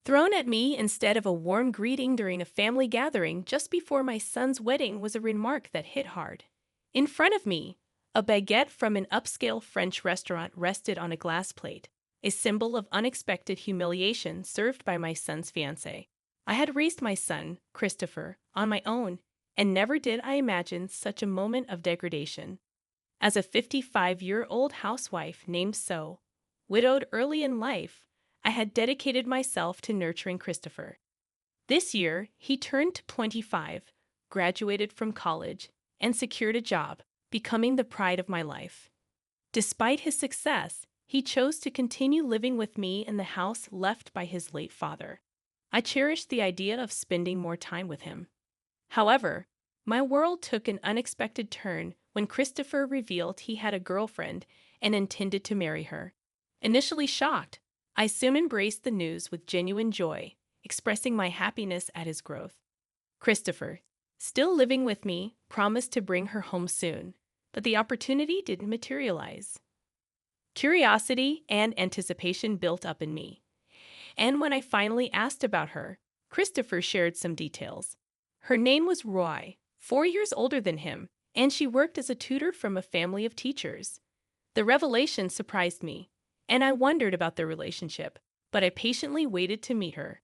Thrown at me instead of a warm greeting during a family gathering just before my son's wedding was a remark that hit hard. In front of me, a baguette from an upscale French restaurant rested on a glass plate, a symbol of unexpected humiliation served by my son's fiancée. I had raised my son, Christopher, on my own, and never did I imagine such a moment of degradation. As a 55-year-old housewife named So, widowed early in life, I had dedicated myself to nurturing Christopher. This year, he turned 25, graduated from college, and secured a job, becoming the pride of my life. Despite his success, he chose to continue living with me in the house left by his late father. I cherished the idea of spending more time with him. However, my world took an unexpected turn when Christopher revealed he had a girlfriend and intended to marry her. Initially shocked, I soon embraced the news with genuine joy, expressing my happiness at his growth. Christopher, still living with me, promised to bring her home soon, but the opportunity didn't materialize. Curiosity and anticipation built up in me, and when I finally asked about her, Christopher shared some details. Her name was Roy, 4 years older than him, and she worked as a tutor from a family of teachers. The revelation surprised me, and I wondered about their relationship, but I patiently waited to meet her.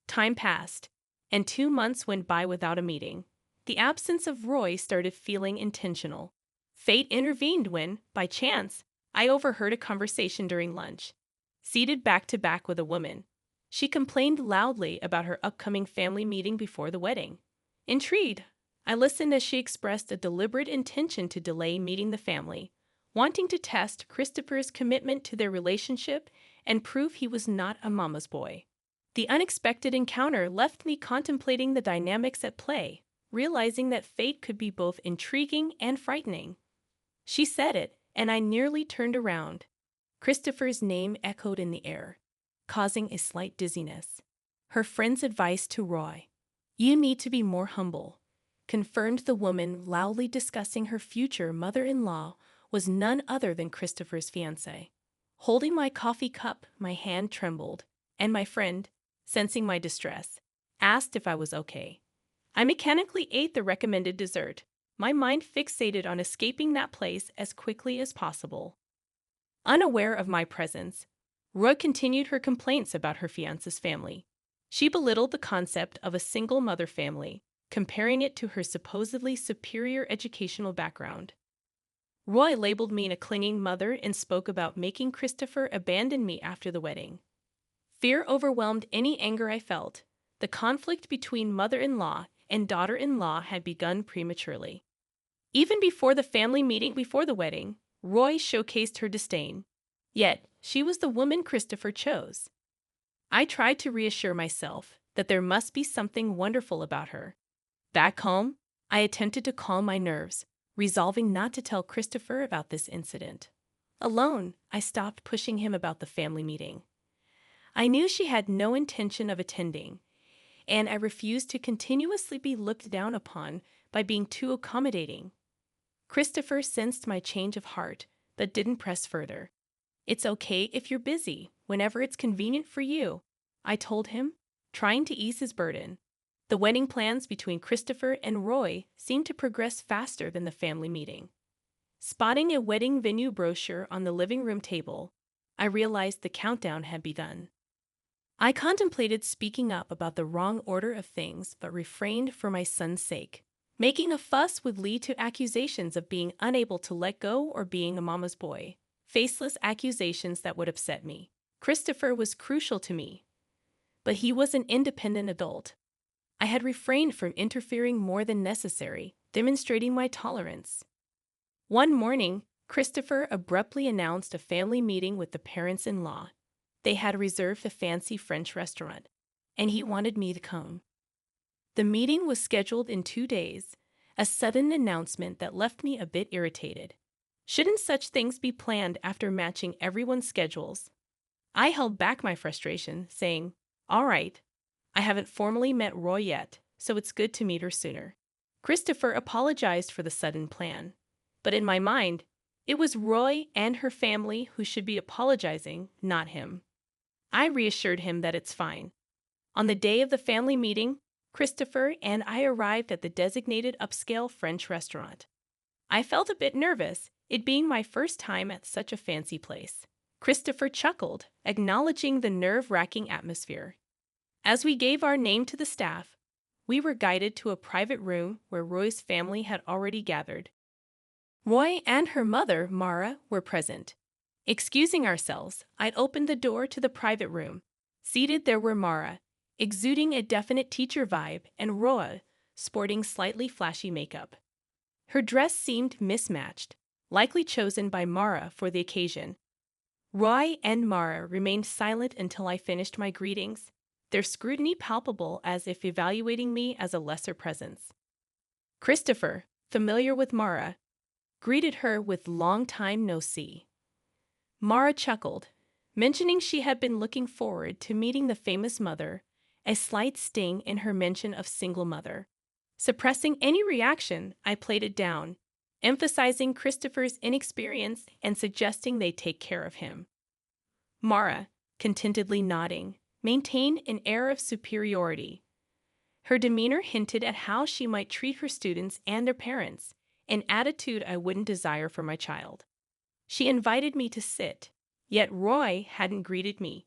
Time passed, and 2 months went by without a meeting. The absence of Roy started feeling intentional. Fate intervened when, by chance, I overheard a conversation during lunch. Seated back to back with a woman, she complained loudly about her upcoming family meeting before the wedding. Intrigued, I listened as she expressed a deliberate intention to delay meeting the family, wanting to test Christopher's commitment to their relationship and prove he was not a mama's boy. The unexpected encounter left me contemplating the dynamics at play, realizing that fate could be both intriguing and frightening. She said it, and I nearly turned around. Christopher's name echoed in the air, causing a slight dizziness. Her friend's advice to Roy, "You need to be more humble," confirmed the woman loudly discussing her future mother-in-law was none other than Christopher's fiancée. Holding my coffee cup, my hand trembled, and my friend, sensing my distress, asked if I was okay. I mechanically ate the recommended dessert, my mind fixated on escaping that place as quickly as possible. Unaware of my presence, Roy continued her complaints about her fiancé's family. She belittled the concept of a single mother family, comparing it to her supposedly superior educational background. Roy labeled me a clinging mother and spoke about making Christopher abandon me after the wedding. Fear overwhelmed any anger I felt. The conflict between mother-in-law and daughter-in-law had begun prematurely. Even before the family meeting before the wedding, Roy showcased her disdain. Yet, she was the woman Christopher chose. I tried to reassure myself that there must be something wonderful about her. Back home, I attempted to calm my nerves, resolving not to tell Christopher about this incident. Alone, I stopped pushing him about the family meeting. I knew she had no intention of attending, and I refused to continuously be looked down upon by being too accommodating. Christopher sensed my change of heart, but didn't press further. "It's okay if you're busy, whenever it's convenient for you," I told him, trying to ease his burden. The wedding plans between Christopher and Roy seemed to progress faster than the family meeting. Spotting a wedding venue brochure on the living room table, I realized the countdown had begun. I contemplated speaking up about the wrong order of things but refrained for my son's sake. Making a fuss would lead to accusations of being unable to let go or being a mama's boy. Faceless accusations that would upset me. Christopher was crucial to me, but he was an independent adult. I had refrained from interfering more than necessary, demonstrating my tolerance. One morning, Christopher abruptly announced a family meeting with the parents-in-law. They had reserved a fancy French restaurant, and he wanted me to come. The meeting was scheduled in 2 days, a sudden announcement that left me a bit irritated. Shouldn't such things be planned after matching everyone's schedules? I held back my frustration, saying, "All right, I haven't formally met Roy yet, so it's good to meet her sooner." Christopher apologized for the sudden plan, but in my mind, it was Roy and her family who should be apologizing, not him. I reassured him that it's fine. On the day of the family meeting, Christopher and I arrived at the designated upscale French restaurant. I felt a bit nervous, it being my first time at such a fancy place. Christopher chuckled, acknowledging the nerve-wracking atmosphere. As we gave our name to the staff, we were guided to a private room where Roy's family had already gathered. Roy and her mother, Mara, were present. Excusing ourselves, I'd opened the door to the private room. Seated there were Mara, exuding a definite teacher vibe, and Roa, sporting slightly flashy makeup. Her dress seemed mismatched, likely chosen by Mara for the occasion. Roy and Mara remained silent until I finished my greetings, their scrutiny palpable as if evaluating me as a lesser presence. Christopher, familiar with Mara, greeted her with "long time no see." Mara chuckled, mentioning she had been looking forward to meeting the famous mother, a slight sting in her mention of single mother. Suppressing any reaction, I played it down, emphasizing Christopher's inexperience and suggesting they take care of him. Mara, contentedly nodding, maintained an air of superiority. Her demeanor hinted at how she might treat her students and their parents, an attitude I wouldn't desire for my child. She invited me to sit, yet Roy hadn't greeted me.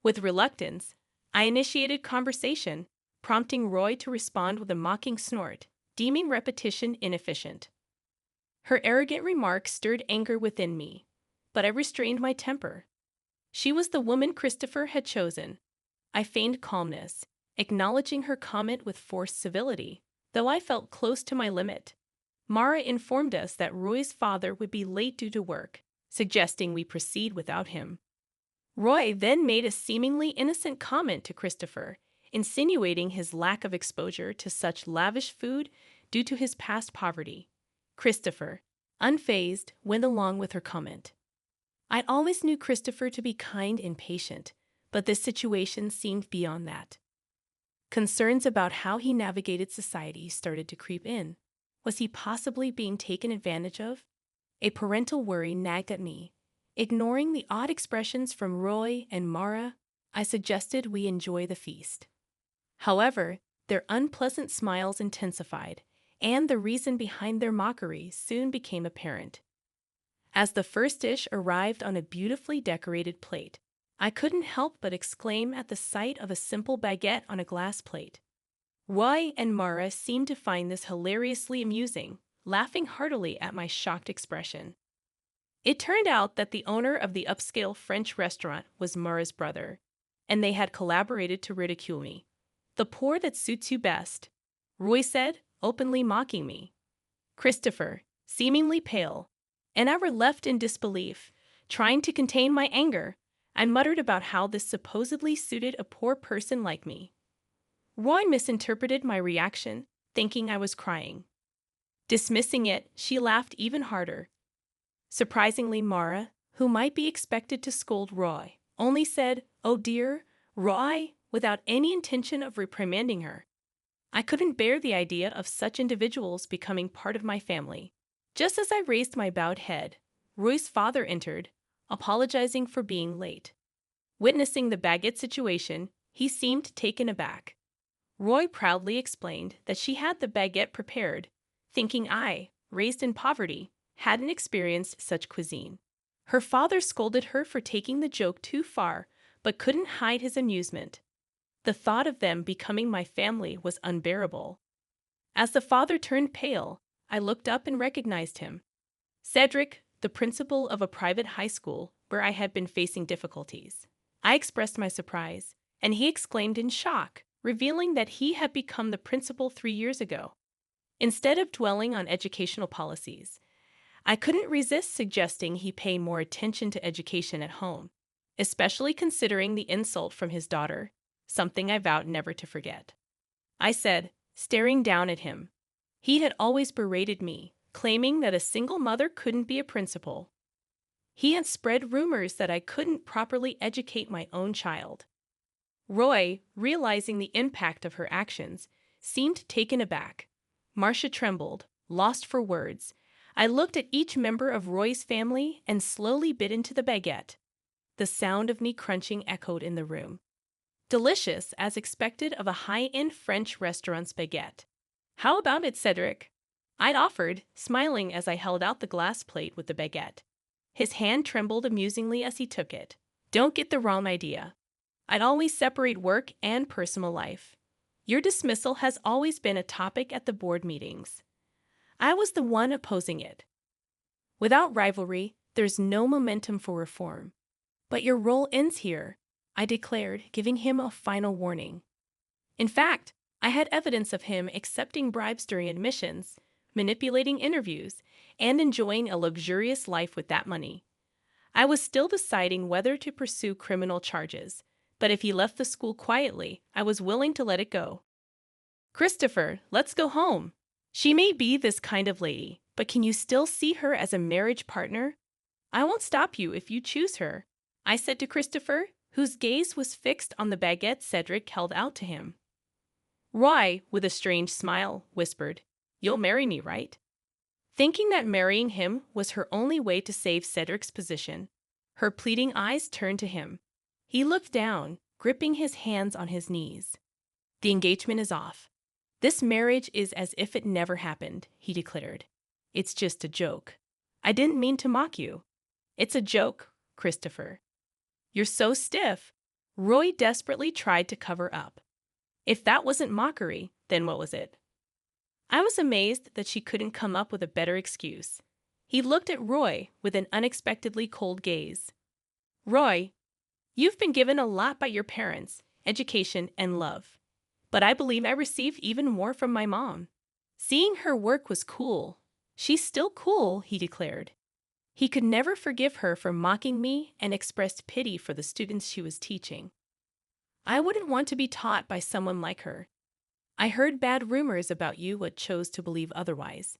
With reluctance, I initiated conversation, prompting Roy to respond with a mocking snort, deeming repetition inefficient. Her arrogant remark stirred anger within me, but I restrained my temper. She was the woman Christopher had chosen. I feigned calmness, acknowledging her comment with forced civility, though I felt close to my limit. Mara informed us that Roy's father would be late due to work, suggesting we proceed without him. Roy then made a seemingly innocent comment to Christopher, insinuating his lack of exposure to such lavish food due to his past poverty. Christopher, unfazed, went along with her comment. I'd always knew Christopher to be kind and patient, but this situation seemed beyond that. Concerns about how he navigated society started to creep in. Was he possibly being taken advantage of? A parental worry nagged at me. Ignoring the odd expressions from Roy and Mara, I suggested we enjoy the feast. However, their unpleasant smiles intensified, and the reason behind their mockery soon became apparent. As the first dish arrived on a beautifully decorated plate, I couldn't help but exclaim at the sight of a simple baguette on a glass plate. Roy and Mara seemed to find this hilariously amusing, laughing heartily at my shocked expression. It turned out that the owner of the upscale French restaurant was Mara's brother, and they had collaborated to ridicule me. "The poor that suits you best," Roy said, openly mocking me. Christopher, seemingly pale, and I were left in disbelief, trying to contain my anger. I muttered about how this supposedly suited a poor person like me. Roy misinterpreted my reaction, thinking I was crying. Dismissing it, she laughed even harder. Surprisingly, Mara, who might be expected to scold Roy, only said, "Oh dear, Roy," without any intention of reprimanding her. I couldn't bear the idea of such individuals becoming part of my family. Just as I raised my bowed head, Roy's father entered, apologizing for being late. Witnessing the baguette situation, he seemed taken aback. Roy proudly explained that she had the baguette prepared, thinking I, raised in poverty, hadn't experienced such cuisine. Her father scolded her for taking the joke too far, but couldn't hide his amusement. The thought of them becoming my family was unbearable. As the father turned pale, I looked up and recognized him. Cedric, the principal of a private high school where I had been facing difficulties. I expressed my surprise, and he exclaimed in shock, revealing that he had become the principal 3 years ago. Instead of dwelling on educational policies, I couldn't resist suggesting he pay more attention to education at home, especially considering the insult from his daughter, something I vowed never to forget. I said, staring down at him. He had always berated me, claiming that a single mother couldn't be a principal. He had spread rumors that I couldn't properly educate my own child. Roy, realizing the impact of her actions, seemed taken aback. Marcia trembled, lost for words. I looked at each member of Roy's family and slowly bit into the baguette. The sound of me crunching echoed in the room. delicious as expected of a high-end French restaurant's baguette. How about it, Cedric? I'd offered, smiling as I held out the glass plate with the baguette. His hand trembled amusingly as he took it. Don't get the wrong idea. I'd always separate work and personal life. Your dismissal has always been a topic at the board meetings. I was the one opposing it. Without rivalry, there's no momentum for reform. But your role ends here, I declared, giving him a final warning. In fact, I had evidence of him accepting bribes during admissions, manipulating interviews, and enjoying a luxurious life with that money. I was still deciding whether to pursue criminal charges, but if he left the school quietly, I was willing to let it go. Christopher, let's go home. She may be this kind of lady, but can you still see her as a marriage partner? I won't stop you if you choose her, I said to Christopher, whose gaze was fixed on the baguette Cedric held out to him. Roy, with a strange smile, whispered, "You'll marry me, right?" Thinking that marrying him was her only way to save Cedric's position, her pleading eyes turned to him. He looked down, gripping his hands on his knees. The engagement is off. This marriage is as if it never happened, he declared. It's just a joke. I didn't mean to mock you. It's a joke, Christopher. You're so stiff. Roy desperately tried to cover up. If that wasn't mockery, then what was it? I was amazed that she couldn't come up with a better excuse. He looked at Roy with an unexpectedly cold gaze. Roy, you've been given a lot by your parents, education, and love. But I believe I received even more from my mom. Seeing her work was cool. She's still cool, he declared. He could never forgive her for mocking me and expressed pity for the students she was teaching. I wouldn't want to be taught by someone like her. I heard bad rumors about you but chose to believe otherwise.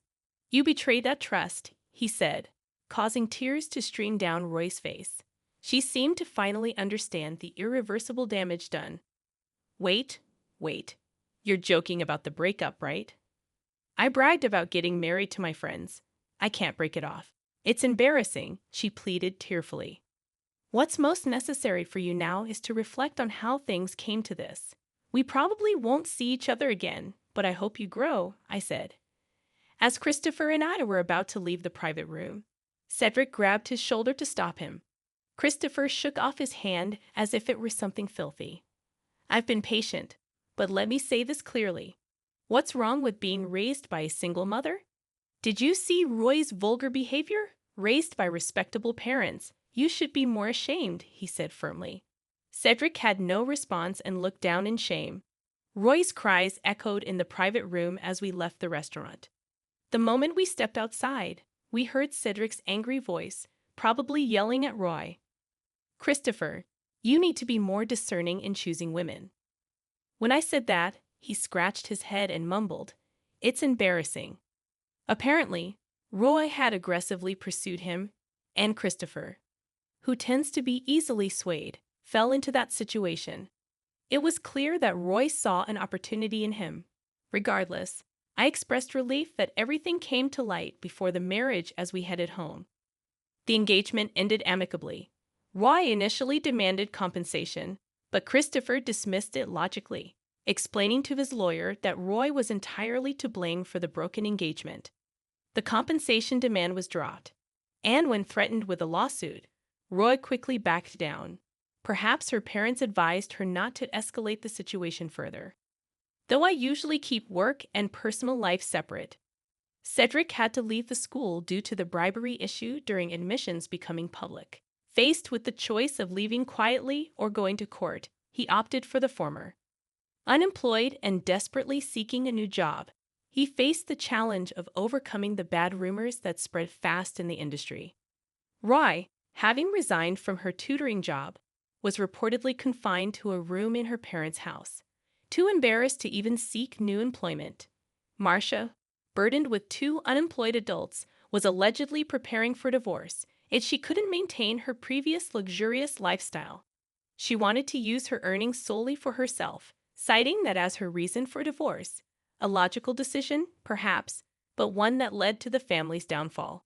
You betrayed that trust, he said, causing tears to stream down Roy's face. She seemed to finally understand the irreversible damage done. Wait. You're joking about the breakup, right? I bragged about getting married to my friends. I can't break it off. It's embarrassing, she pleaded tearfully. What's most necessary for you now is to reflect on how things came to this. We probably won't see each other again, but I hope you grow, I said. As Christopher and I were about to leave the private room, Cedric grabbed his shoulder to stop him. Christopher shook off his hand as if it were something filthy. I've been patient, but let me say this clearly. What's wrong with being raised by a single mother? Did you see Roy's vulgar behavior? Raised by respectable parents. You should be more ashamed, he said firmly. Cedric had no response and looked down in shame. Roy's cries echoed in the private room as we left the restaurant. The moment we stepped outside, we heard Cedric's angry voice, probably yelling at Roy. Christopher, you need to be more discerning in choosing women. When I said that, he scratched his head and mumbled, It's embarrassing. Apparently, Roy had aggressively pursued him, and Christopher, who tends to be easily swayed, fell into that situation. It was clear that Roy saw an opportunity in him. Regardless, I expressed relief that everything came to light before the marriage as we headed home. The engagement ended amicably. Roy initially demanded compensation, but Christopher dismissed it logically, explaining to his lawyer that Roy was entirely to blame for the broken engagement. The compensation demand was dropped, and when threatened with a lawsuit, Roy quickly backed down. Perhaps her parents advised her not to escalate the situation further. Though I usually keep work and personal life separate, Cedric had to leave the school due to the bribery issue during admissions becoming public. Faced with the choice of leaving quietly or going to court, he opted for the former. Unemployed and desperately seeking a new job, he faced the challenge of overcoming the bad rumors that spread fast in the industry. Roy, having resigned from her tutoring job, was reportedly confined to a room in her parents' house, too embarrassed to even seek new employment. Marcia, burdened with 2 unemployed adults, was allegedly preparing for divorce, yet she couldn't maintain her previous luxurious lifestyle. She wanted to use her earnings solely for herself, citing that as her reason for divorce. A logical decision, perhaps, but one that led to the family's downfall.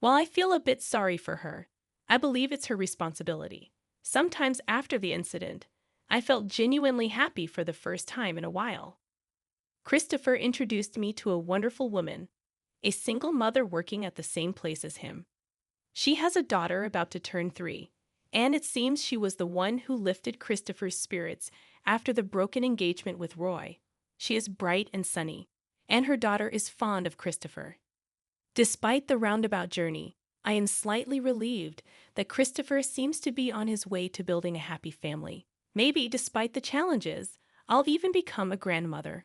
While I feel a bit sorry for her, I believe it's her responsibility. Sometimes after the incident, I felt genuinely happy for the first time in a while. Christopher introduced me to a wonderful woman, a single mother working at the same place as him. She has a daughter about to turn 3, and it seems she was the one who lifted Christopher's spirits after the broken engagement with Roy. She is bright and sunny, and her daughter is fond of Christopher. Despite the roundabout journey, I am slightly relieved that Christopher seems to be on his way to building a happy family. Maybe, despite the challenges, I'll even become a grandmother.